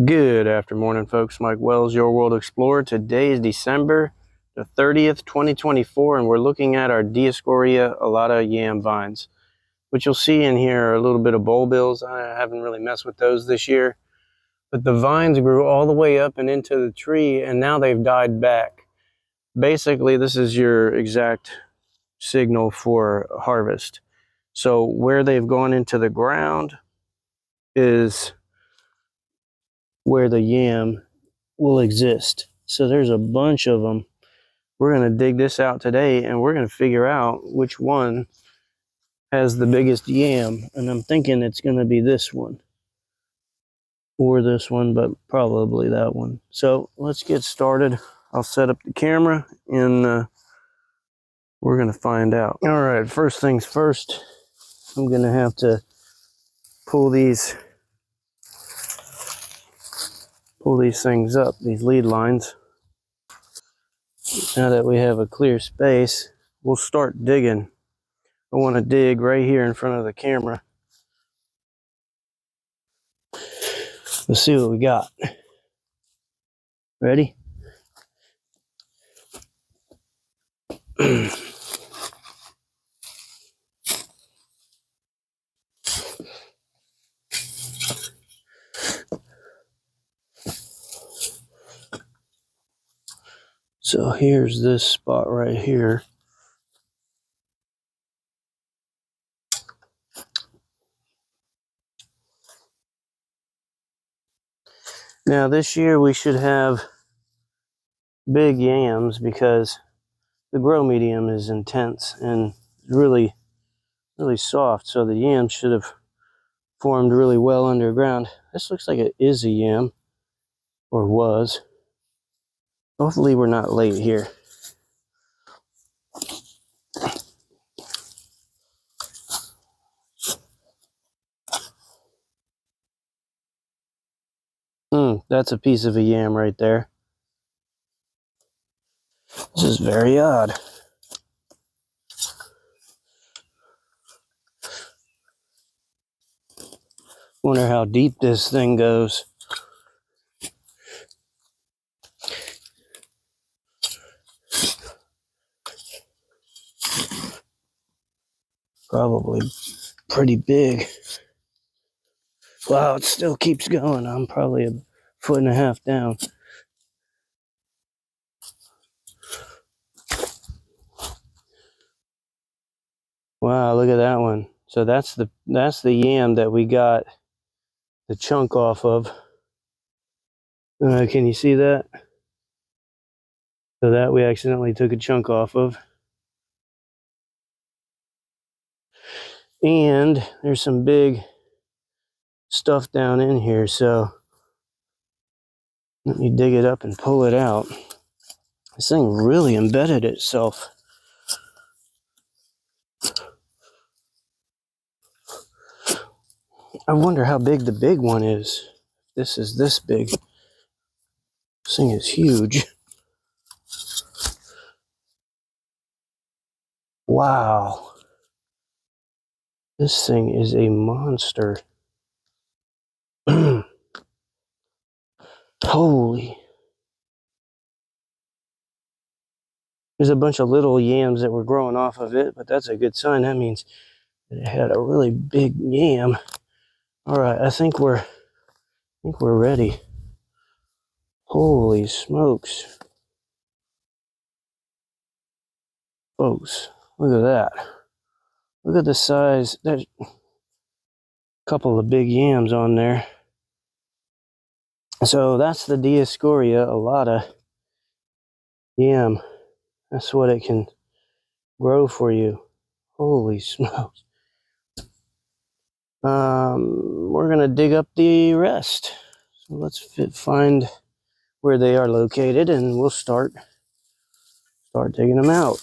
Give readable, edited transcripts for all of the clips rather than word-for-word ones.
Good afternoon, folks. Mike Wells, your World Explorer. Today is December the 30th, 2024, and we're looking at our Dioscorea alata yam vines. What you'll see in here are a little bit of bulbils. I haven't really messed with those this year, but the vines grew all the way up and into the tree, and now they've died back. Basically, this is your exact signal for harvest. So where they've gone into the ground is where the yam will exist. So there's a bunch of them. We're going to dig this out today, and we're going to figure out which one has the biggest yam. And I'm thinking it's going to be this one or this one, but probably that one. So let's get started. I'll set up the camera, and we're going to find out. All right, first things first, I'm going to have to pull these things up, these lead lines. Now that we have a clear space, we'll start digging. I want to dig right here in front of the camera. Let's see what we got. Ready? So here's this spot right here. Now this year we should have big yams because the grow medium is intense and really soft, so the yam should have formed really well underground. This looks like it is a yam, or was. Hopefully we're not late here. That's a piece of a yam right there. This is very odd. Wonder how deep this thing goes. Probably pretty big. Wow, it still keeps going. I'm probably a foot and a half down. Wow, look at that one. So that's the yam that we got the chunk off of. Can you see that? So that we accidentally took a chunk off of. And there's some big stuff down in here, so let me dig it up and pull it out. This thing really embedded itself. I wonder how big the big one is. This is this big. This thing is huge. Wow. This thing is a monster. Holy. There's a bunch of little yams that were growing off of it, but that's a good sign. That means that it had a really big yam. All right, I think we're ready. Holy smokes. Folks, look at that. Look at the size. There's a couple of big yams on there. So that's the Dioscorea alata yam. That's what it can grow for you. Holy smokes. We're gonna dig up the rest. So let's find where they are located, and we'll start digging them out.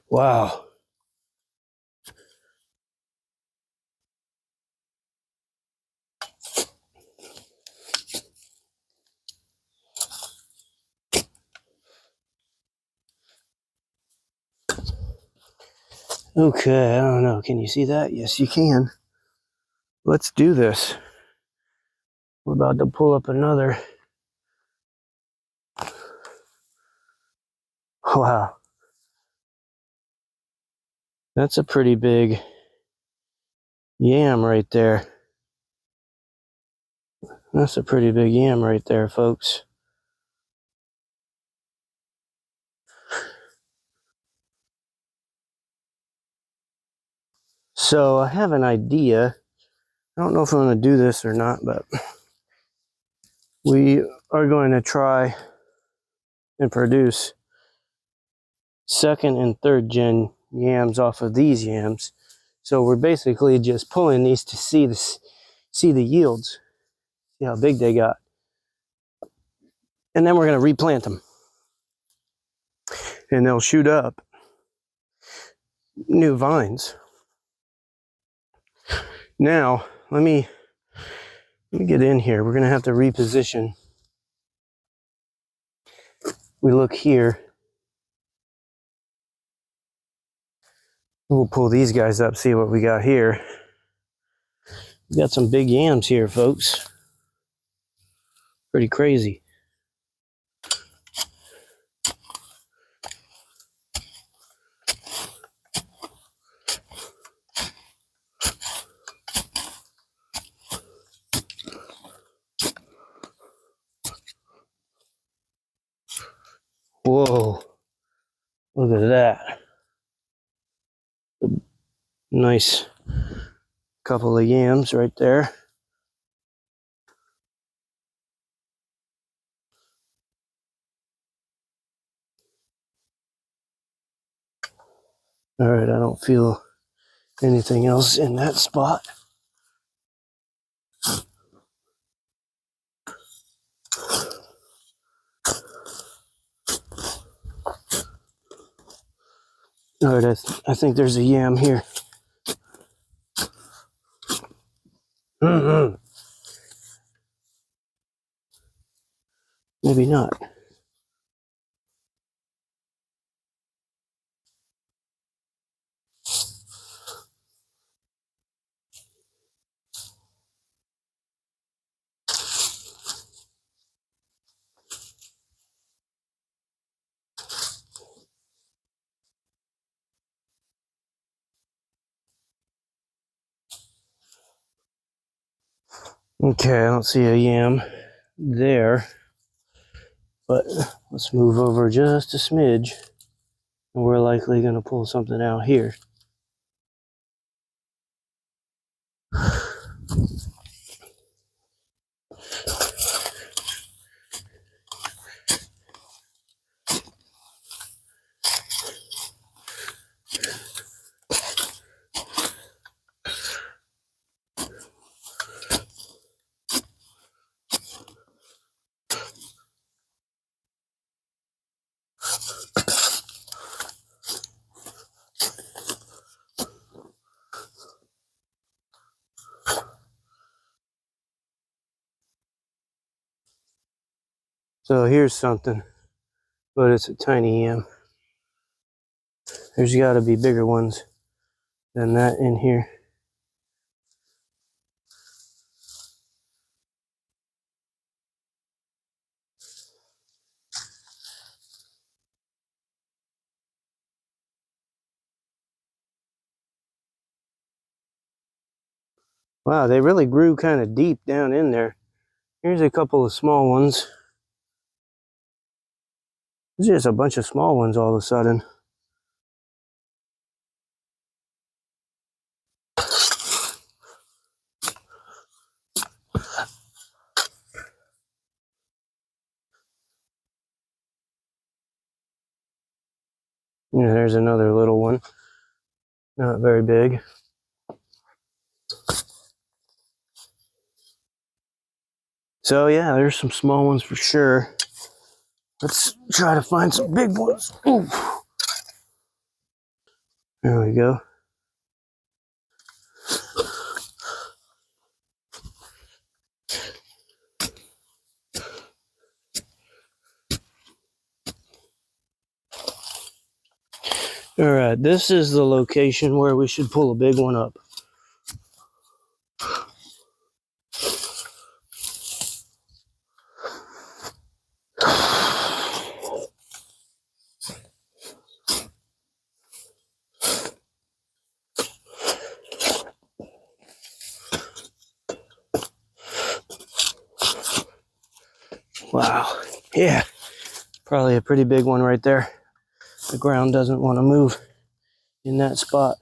Wow. Okay, I don't know. Can you see that? Yes, you can. Let's do this. We're about to pull up another. Wow. That's a pretty big yam right there. That's a pretty big yam right there, folks. So I have an idea. I don't know if I'm going to do this or not, but we are going to try and produce second and third gen yams off of these yams. So we're basically just pulling these to see the yields, see how big they got. And then we're going to replant them. And they'll shoot up new vines. Now, let me get in here. We're going to have to reposition. We look here. We'll pull these guys up, see what we got here. We got some big yams here, folks. Pretty crazy. Whoa, look at that. Nice couple of yams right there. All right, I don't feel anything else in that spot. All right, I think there's a yam here. Maybe not. Okay, I don't see a yam there, but let's move over just a smidge, and we're likely going to pull something out here. So here's something, but it's a tiny yam. There's got to be bigger ones than that in here. Wow, they really grew kind of deep down in there. Here's a couple of small ones. There's just a bunch of small ones all of a sudden. Yeah, there's another little one. Not very big. So yeah, there's some small ones for sure. Let's try to find some big ones. Ooh. There we go. All right, this is the location where we should pull a big one up. Wow, yeah, probably a pretty big one right there. The ground doesn't want to move in that spot.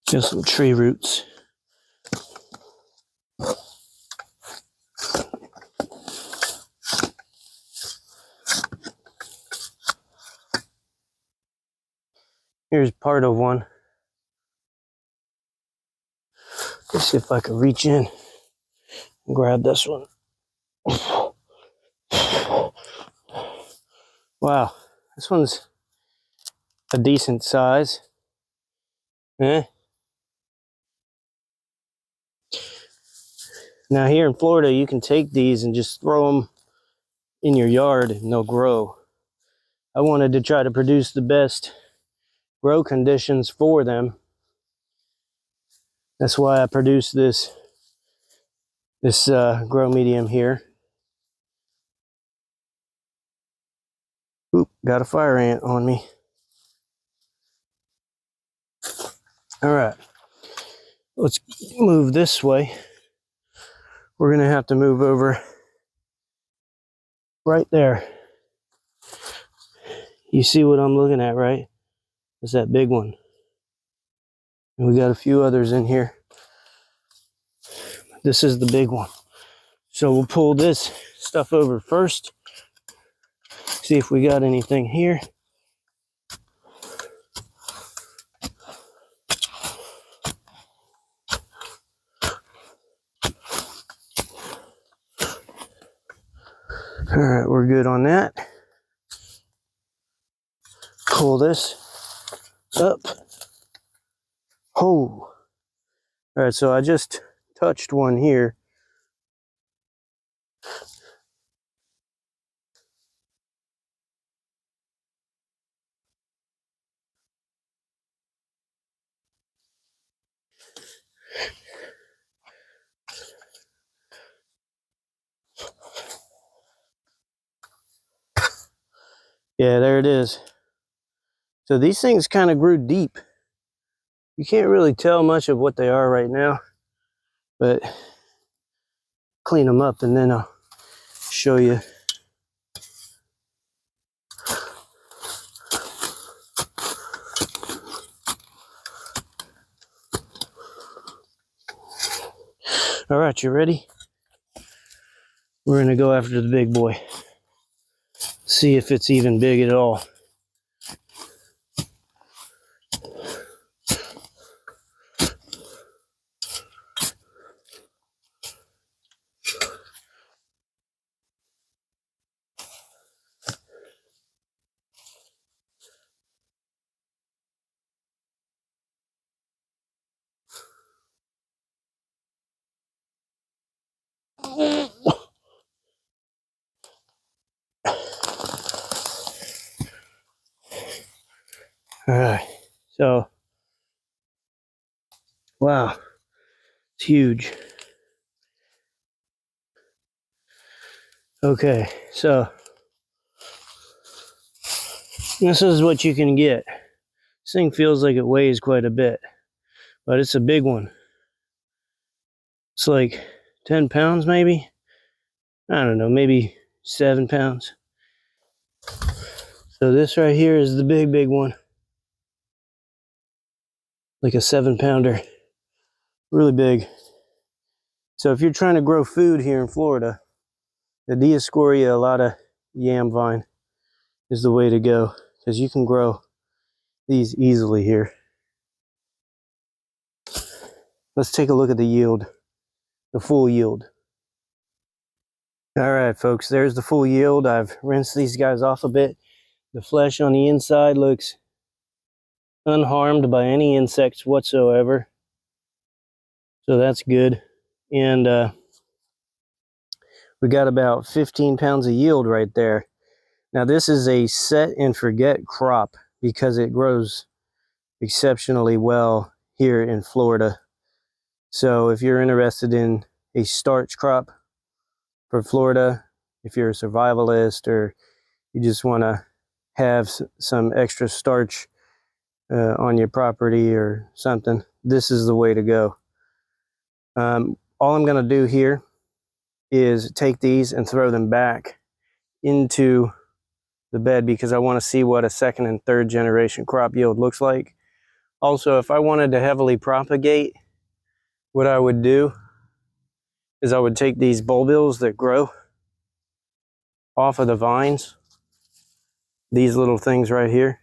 Just some tree roots. Here's part of one. Let's see if I can reach in and grab this one. Wow, this one's a decent size. Now here in Florida, you can take these and just throw them in your yard and they'll grow. I wanted to try to produce the best grow conditions for them. That's why I produced this grow medium here. Oop, got a fire ant on me. All right, let's move this way. We're gonna have to move over right there. You see what I'm looking at, right? It's that big one. And we got a few others in here. This is the big one. So we'll pull this stuff over first. See if we got anything here. All right, we're good on that. Pull this up. Oh. All right, so I just touched one here. Yeah, there it is. So these things kind of grew deep. You can't really tell much of what they are right now, but clean them up and then I'll show you. All right, you ready? We're gonna go after the big boy. See if it's even big at all. All right, so, wow, it's huge. Okay, so this is what you can get. This thing feels like it weighs quite a bit, but it's a big one. It's like 10 pounds maybe. I don't know, maybe 7 pounds. So this right here is the big one. Like a 7-pounder. Really big. So if you're trying to grow food here in Florida, the Dioscorea alata yam vine is the way to go, because you can grow these easily here. Let's take a look at the yield, the full yield. All right, folks, there's the full yield. I've rinsed these guys off a bit. The flesh on the inside looks unharmed by any insects whatsoever, so that's good. And we got about 15 pounds of yield right there. Now this is a set and forget crop because it grows exceptionally well here in Florida. So if you're interested in a starch crop for Florida, if you're a survivalist or you just want to have some extra starch on your property or something, this is the way to go. All I'm going to do here is take these and throw them back into the bed because I want to see what a second and third generation crop yield looks like. Also, if I wanted to heavily propagate, what I would do is I would take these bulbils that grow off of the vines, these little things right here.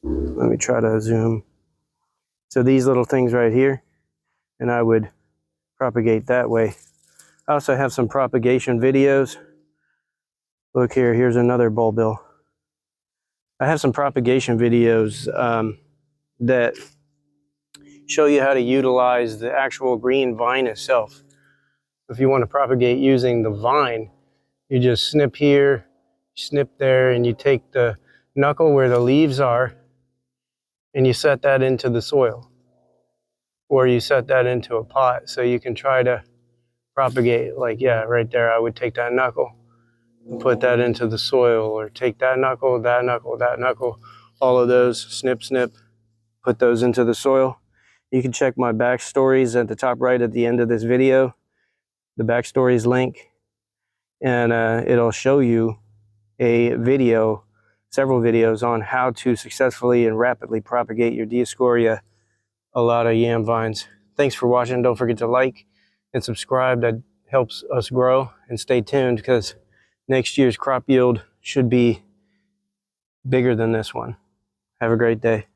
Let me try to zoom. So these little things right here, and I would propagate that way. I also have some propagation videos. Look here, here's another bulbil. I have some propagation videos that show you how to utilize the actual green vine itself. If you want to propagate using the vine, you just snip here, snip there, and you take the knuckle where the leaves are and you set that into the soil, or you set that into a pot so you can try to propagate. Like, yeah, right there, I would take that knuckle and put that into the soil, or take that knuckle, that knuckle, that knuckle, all of those, snip, snip, put those into the soil. You can check my backstories at the top right at the end of this video, the backstories link, and it'll show you a video, several videos on how to successfully and rapidly propagate your Dioscorea alata yam vines. Thanks for watching. Don't forget to like and subscribe. That helps us grow, and stay tuned because next year's crop yield should be bigger than this one. Have a great day.